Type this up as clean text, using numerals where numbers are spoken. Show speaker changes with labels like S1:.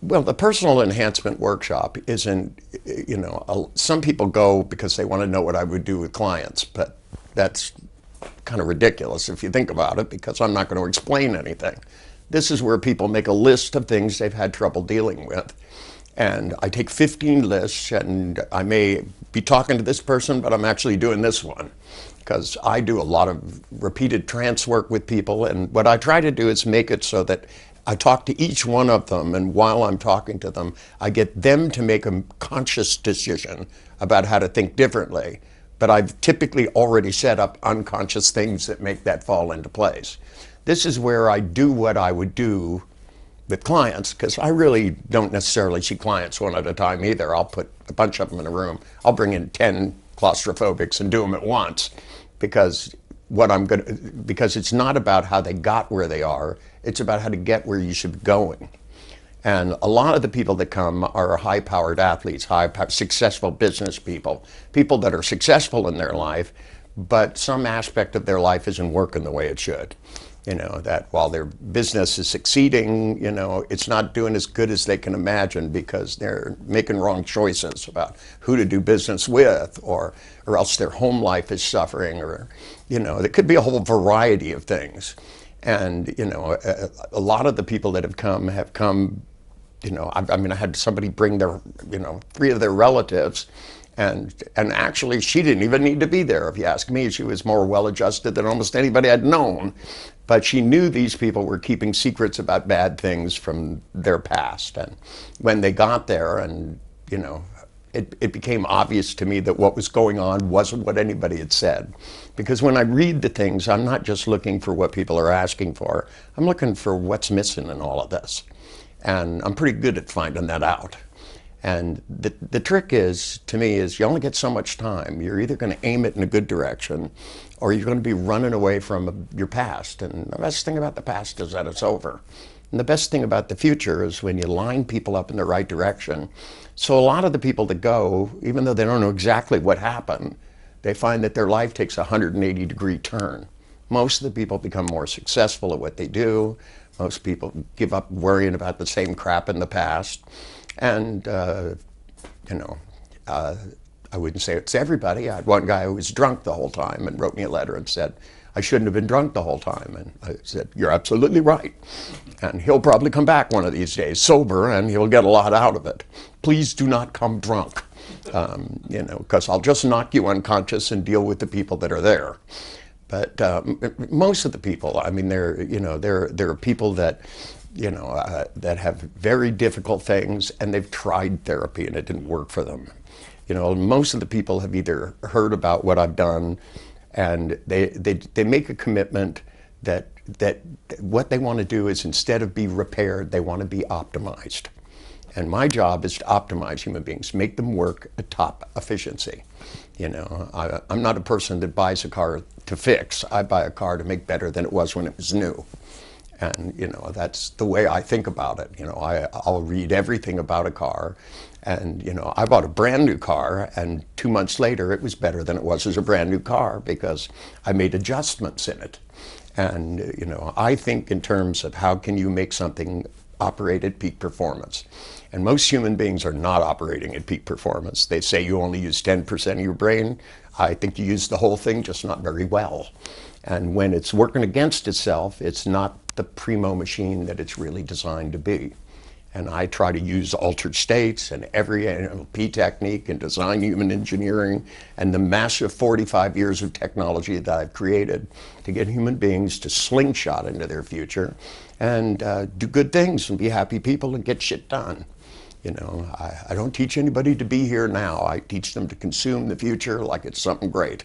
S1: Well, the personal enhancement workshop isn't, some people go because they want to know what I would do with clients, but that's kind of ridiculous if you think about it, because I'm not going to explain anything. This is where people make a list of things they've had trouble dealing with. And I take 15 lists, and I may be talking to this person, but I'm actually doing this one because I do a lot of repeated trance work with people. And what I try to do is make it so that I talk to each one of them, and while I'm talking to them, I get them to make a conscious decision about how to think differently. But I've typically already set up unconscious things that make that fall into place. This is where I do what I would do with clients, because I really don't necessarily see clients one at a time either. I'll put a bunch of them in a room. I'll bring in 10 claustrophobics and do them at once, because because it's not about how they got where they are, it's about how to get where you should be going. And a lot of the people that come are high-powered athletes, successful business people, people that are successful in their life, but some aspect of their life isn't working the way it should. That while their business is succeeding, it's not doing as good as they can imagine because they're making wrong choices about who to do business with, or else their home life is suffering, or, there could be a whole variety of things. And, a lot of the people that have come, I had somebody bring their, 3 of their relatives. And actually, she didn't even need to be there, if you ask me. She was more well-adjusted than almost anybody I'd known. But she knew these people were keeping secrets about bad things from their past. And when they got there, and, it became obvious to me that what was going on wasn't what anybody had said. Because when I read the things, I'm not just looking for what people are asking for. I'm looking for what's missing in all of this. And I'm pretty good at finding that out. And the trick is, to me, is you only get so much time. You're either going to aim it in a good direction, or you're going to be running away from your past. And the best thing about the past is that it's over. And the best thing about the future is when you line people up in the right direction. So a lot of the people that go, even though they don't know exactly what happened, they find that their life takes a 180-degree turn. Most of the people become more successful at what they do. Most people give up worrying about the same crap in the past. And, I wouldn't say it's everybody. I had one guy who was drunk the whole time and wrote me a letter and said, I shouldn't have been drunk the whole time. And I said, you're absolutely right. And he'll probably come back one of these days sober, and he'll get a lot out of it. Please do not come drunk, because I'll just knock you unconscious and deal with the people that are there. But most of the people, there are people that, that have very difficult things, and they've tried therapy and it didn't work for them. Most of the people have either heard about what I've done, and they make a commitment that what they want to do is, instead of be repaired, they want to be optimized. And my job is to optimize human beings, make them work at top efficiency. I'm not a person that buys a car to fix. I buy a car to make better than it was when it was new. And, that's the way I think about it. I'll read everything about a car. And, I bought a brand new car, and 2 months later, it was better than it was as a brand new car because I made adjustments in it. And, I think in terms of how can you make something operate at peak performance. And most human beings are not operating at peak performance. They say you only use 10% of your brain. I think you use the whole thing, just not very well. And when it's working against itself, it's not the primo machine that it's really designed to be. And I try to use altered states and every NLP technique and design human engineering and the massive 45 years of technology that I've created to get human beings to slingshot into their future and do good things and be happy people and get shit done. I don't teach anybody to be here now. I teach them to consume the future like it's something great.